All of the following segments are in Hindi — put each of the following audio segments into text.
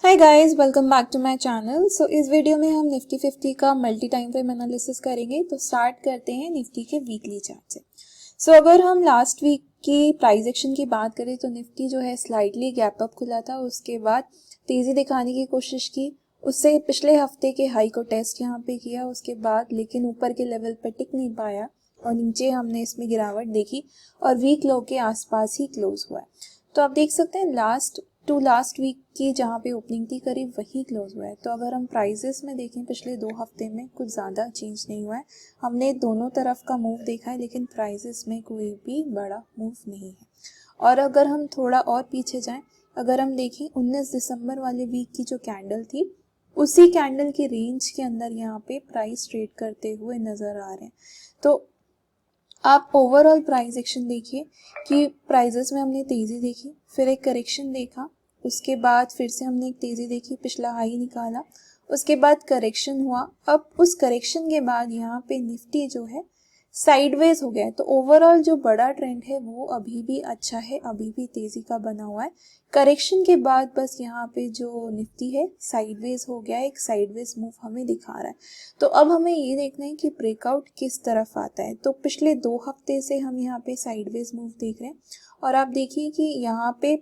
Hi guys, welcome back to my channel. So इस वीडियो में हम निफ्टी 50 का मल्टी टाइम फ्रेम एनालिसिस करेंगे। तो स्टार्ट करते हैं निफ्टी के वीकली चार्ट से। सो अगर हम लास्ट वीक की प्राइस एक्शन की बात करें तो निफ्टी जो है स्लाइटली गैप अप खुला था, उसके बाद तेज़ी दिखाने की कोशिश की, उससे पिछले हफ्ते के हाई को टेस्ट यहाँ पे किया, उसके बाद लेकिन ऊपर के लेवल पर टिक नहीं पाया और नीचे हमने इसमें गिरावट देखी और वीक लो के आसपास ही क्लोज हुआ है। तो आप देख सकते हैं लास्ट वीक की जहाँ पे ओपनिंग थी करीब वही क्लोज हुआ है। तो अगर हम प्राइजेस में देखें पिछले 2 हफ्ते में कुछ ज़्यादा चेंज नहीं हुआ है। हमने दोनों तरफ का मूव देखा है लेकिन प्राइजेस में कोई भी बड़ा मूव नहीं है। और अगर हम थोड़ा और पीछे जाएं, अगर हम देखें 19 दिसंबर वाले वीक की जो कैंडल थी उसी कैंडल की रेंज के अंदर यहाँ पे प्राइस ट्रेड करते हुए नज़र आ रहे हैं। तो आप ओवरऑल प्राइस एक्शन देखिए कि प्राइजेस में हमने तेज़ी देखी, फिर एक करेक्शन देखा, उसके बाद फिर से हमने एक तेज़ी देखी, पिछला हाई निकाला, उसके बाद करेक्शन हुआ। अब उस करेक्शन के बाद यहाँ पे निफ्टी जो है साइडवेज हो गया है। तो ओवरऑल जो बड़ा ट्रेंड है वो अभी भी अच्छा है, अभी भी तेज़ी का बना हुआ है। करेक्शन के बाद बस यहाँ पे जो निफ्टी है साइडवेज हो गया है, एक साइडवेज मूव हमें दिखा रहा है। तो अब हमें ये देखना है कि ब्रेकआउट किस तरफ आता है। तो पिछले 2 हफ्ते से हम यहाँ पे साइडवेज मूव देख रहे हैं और आप देखिए कि यहाँ पे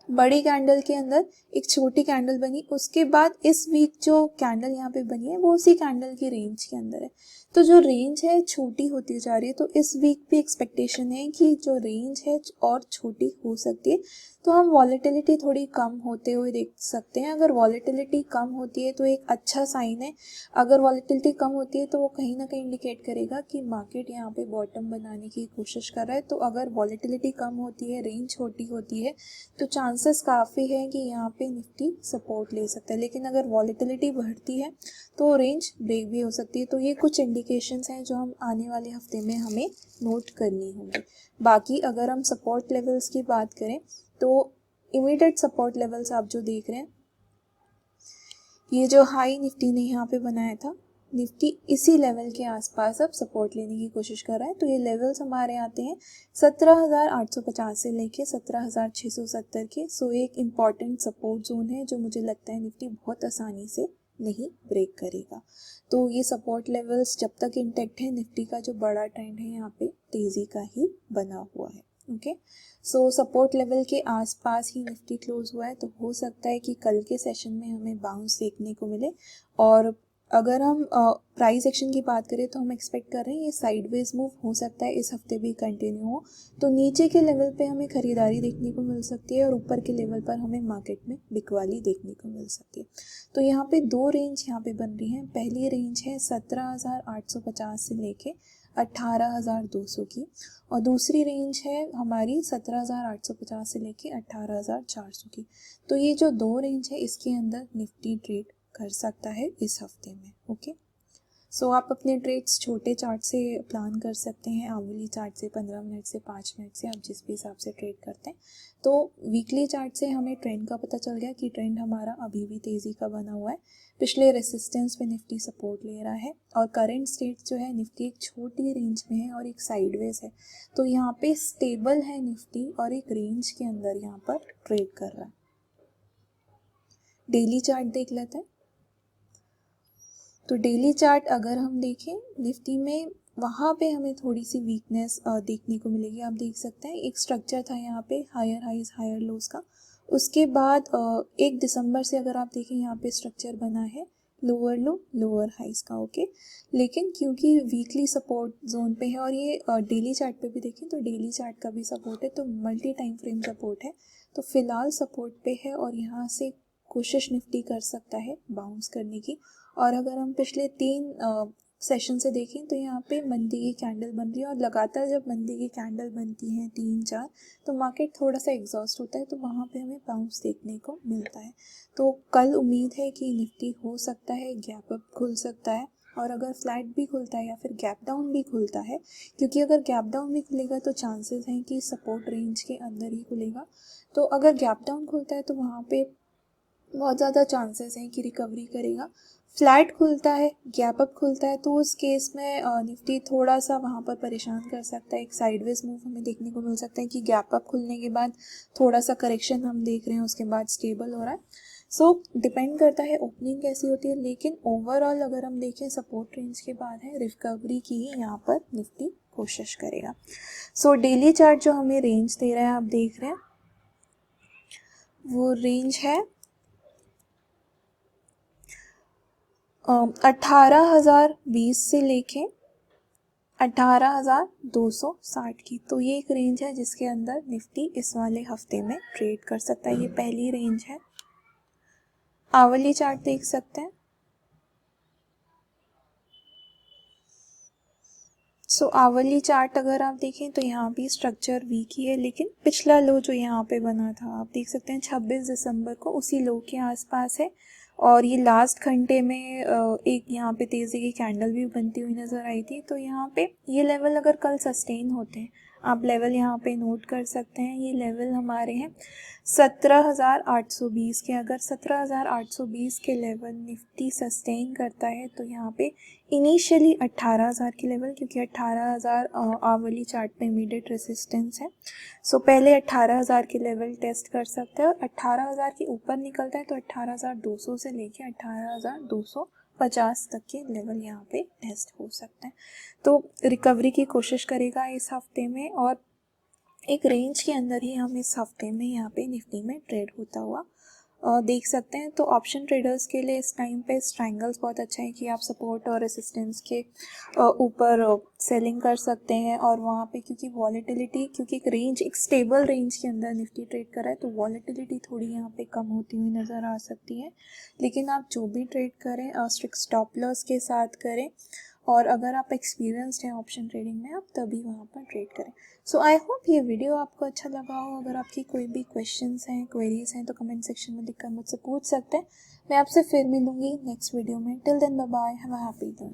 बड़ी कैंडल के अंदर एक छोटी कैंडल बनी, उसके बाद इस वीक जो कैंडल यहाँ पे बनी है वो उसी कैंडल की रेंज के अंदर है। तो जो रेंज है छोटी होती जा रही है, तो इस वीक भी एक्सपेक्टेशन है कि जो रेंज है और छोटी हो सकती है। तो हम वॉलेटिलिटी थोड़ी कम होते हुए देख सकते हैं। अगर वॉलेटिलिटी कम होती है तो एक अच्छा साइन है। अगर वॉलेटिलिटी कम होती है तो वो कहीं ना कहीं इंडिकेट करेगा कि मार्केट यहाँ पे बॉटम बनाने की कोशिश कर रहा है। तो अगर वॉलेटिलिटी कम होती है, रेंज छोटी होती है, तो चांसेस काफ़ी है कि यहाँ पे निफ्टी सपोर्ट ले सकता है। लेकिन अगर वॉलेटिलिटी बढ़ती है तो रेंज ब्रेक भी हो सकती है। तो ये कुछ इंडिकेशंस हैं जो हम आने वाले हफ्ते में हमें नोट करनी होंगी। बाकी अगर हम सपोर्ट लेवल्स की बात करें तो इमीडिएट सपोर्ट लेवल्स आप जो देख रहे हैं, ये जो हाई निफ्टी ने यहाँ पे बनाया था, निफ्टी इसी लेवल के आसपास अब सपोर्ट लेने की कोशिश कर रहा है। तो ये लेवल्स हमारे आते हैं 17,850 से लेके 17,670 के। सो एक इम्पॉर्टेंट सपोर्ट जोन है जो मुझे लगता है निफ्टी बहुत आसानी से नहीं ब्रेक करेगा। तो ये सपोर्ट लेवल्स जब तक इंटैक्ट है, निफ्टी का जो बड़ा ट्रेंड है यहाँ पे तेज़ी का ही बना हुआ है। ओके, सो सपोर्ट लेवल के आसपास ही निफ्टी क्लोज हुआ है। तो हो सकता है कि कल के सेशन में हमें बाउंस देखने को मिले। और अगर हम प्राइस एक्शन की बात करें तो हम एक्सपेक्ट कर रहे हैं ये साइडवेज मूव हो सकता है इस हफ्ते भी कंटिन्यू हो। तो नीचे के लेवल पे हमें खरीदारी देखने को मिल सकती है और ऊपर के लेवल पर हमें मार्केट में बिकवाली देखने को मिल सकती है। तो यहाँ पे 2 रेंज यहाँ पे बन रही हैं। पहली रेंज है 17,850 से लेके 18,200 की, और दूसरी रेंज है हमारी 17,850 से लेके 18,400 की। तो ये जो 2 रेंज है इसके अंदर निफ्टी ट्रेड कर सकता है इस हफ्ते में। ओके, सो आप अपने ट्रेड्स छोटे चार्ट से प्लान कर सकते हैं, आवली चार्ट से, 15 मिनट से, 5 मिनट से, आप जिस भी हिसाब से ट्रेड करते हैं। तो वीकली चार्ट से हमें ट्रेंड का पता चल गया कि ट्रेंड हमारा अभी भी तेज़ी का बना हुआ है। पिछले रेसिस्टेंस पे निफ्टी सपोर्ट ले रहा है और करंट स्टेट जो है निफ्टी एक छोटी रेंज में है और एक साइडवेज है। तो यहाँ पे स्टेबल है निफ्टी और एक रेंज के अंदर यहाँ पर ट्रेड कर रहा है। डेली चार्ट देख लेते हैं। तो डेली चार्ट अगर हम देखें निफ्टी में, वहाँ पे हमें थोड़ी सी वीकनेस देखने को मिलेगी। आप देख सकते हैं एक स्ट्रक्चर था यहाँ पे हायर हाइज हायर लोज का, उसके बाद 1 दिसंबर से अगर आप देखें यहाँ पे स्ट्रक्चर बना है लोअर लो लोअर हाइज का। ओके, लेकिन क्योंकि वीकली सपोर्ट जोन पे है और ये डेली चार्ट पे भी देखें तो डेली चार्ट का भी सपोर्ट है, तो मल्टी टाइम फ्रेम सपोर्ट है। तो फिलहाल सपोर्ट पे है और यहाँ से कोशिश निफ्टी कर सकता है बाउंस करने की। और अगर हम पिछले 3 सेशन से देखें तो यहाँ पे मंदी की कैंडल बन रही है और लगातार जब मंदी की कैंडल बनती हैं 3-4 तो मार्केट थोड़ा सा एग्जॉस्ट होता है, तो वहाँ पे हमें बाउंस देखने को मिलता है। तो कल उम्मीद है कि निफ्टी हो सकता है गैप अप खुल सकता है, और अगर फ्लैट भी खुलता है या फिर गैप डाउन भी खुलता है, क्योंकि अगर गैप डाउन भी खुलेगा तो चांसेस हैं कि सपोर्ट रेंज के अंदर ही खुलेगा। तो अगर गैप डाउन खुलता है तो वहाँ पे बहुत ज़्यादा चांसेस हैं कि रिकवरी करेगा। फ्लैट खुलता है, गैप अप खुलता है, तो उस केस में निफ्टी थोड़ा सा वहाँ पर परेशान कर सकता है। एक साइडवेज मूव हमें देखने को मिल सकता है कि गैप अप खुलने के बाद थोड़ा सा करेक्शन हम देख रहे हैं, उसके बाद स्टेबल हो रहा है। सो डिपेंड करता है ओपनिंग कैसी होती है, लेकिन ओवरऑल अगर हम देखें सपोर्ट रेंज के बाद है रिकवरी की ही यहाँ पर निफ्टी कोशिश करेगा। सो डेली चार्ट जो हमें रेंज दे रहा है आप देख रहे हैं वो रेंज है 18,020 से लेके 18,260 की। तो ये एक रेंज है जिसके अंदर निफ्टी इस वाले हफ्ते में ट्रेड कर सकता है। ये पहली रेंज है। आवली चार्ट देख सकते हैं। सो आवली चार्ट अगर आप देखें तो यहाँ भी स्ट्रक्चर वीक ही है, लेकिन पिछला लो जो यहाँ पे बना था आप देख सकते हैं 26 दिसंबर को उसी लो के आसपास है। और ये लास्ट घंटे में एक यहाँ पे तेज़ी की कैंडल भी बनती हुई नज़र आई थी। तो यहाँ पे ये लेवल अगर कल सस्टेन होते हैं, आप लेवल यहाँ पे नोट कर सकते हैं। ये लेवल हमारे हैं 17,820 के। अगर 17,820 के लेवल निफ्टी सस्टेन करता है तो यहाँ पे इनिशियली 18,000 के लेवल, क्योंकि 18,000 आवली चार्ट पे इमीडिएट रेसिस्टेंस है। सो पहले 18,000 के लेवल टेस्ट कर सकते हैं और 18,000 के ऊपर निकलता है तो 18,200 से लेके 18,250 तक के लेवल यहाँ पे टेस्ट हो सकते हैं। तो रिकवरी की कोशिश करेगा इस हफ्ते में और एक रेंज के अंदर ही हम इस हफ्ते में यहाँ पे निफ्टी में ट्रेड होता हुआ देख सकते हैं। तो ऑप्शन ट्रेडर्स के लिए इस टाइम पे स्ट्रैंगल्स बहुत अच्छा है कि आप सपोर्ट और रेसिस्टेंस के ऊपर सेलिंग कर सकते हैं। और वहाँ पे क्योंकि वॉलेटिलिटी, क्योंकि एक रेंज, एक स्टेबल रेंज के अंदर निफ्टी ट्रेड कर रहा है तो वॉलेटिलिटी थोड़ी यहाँ पे कम होती हुई नज़र आ सकती है। लेकिन आप जो भी ट्रेड करें स्ट्रिक्ट स्टॉप लॉस के साथ करें, और अगर आप एक्सपीरियंस्ड हैं ऑप्शन ट्रेडिंग में आप तभी वहाँ पर ट्रेड करें। सो आई होप ये वीडियो आपको अच्छा लगा हो। अगर आपकी कोई भी क्वेश्चंस हैं, क्वेरीज हैं तो कमेंट सेक्शन में लिखकर मुझसे पूछ सकते हैं। मैं आपसे फिर मिलूंगी नेक्स्ट वीडियो में। Till then bye bye, have a happy day.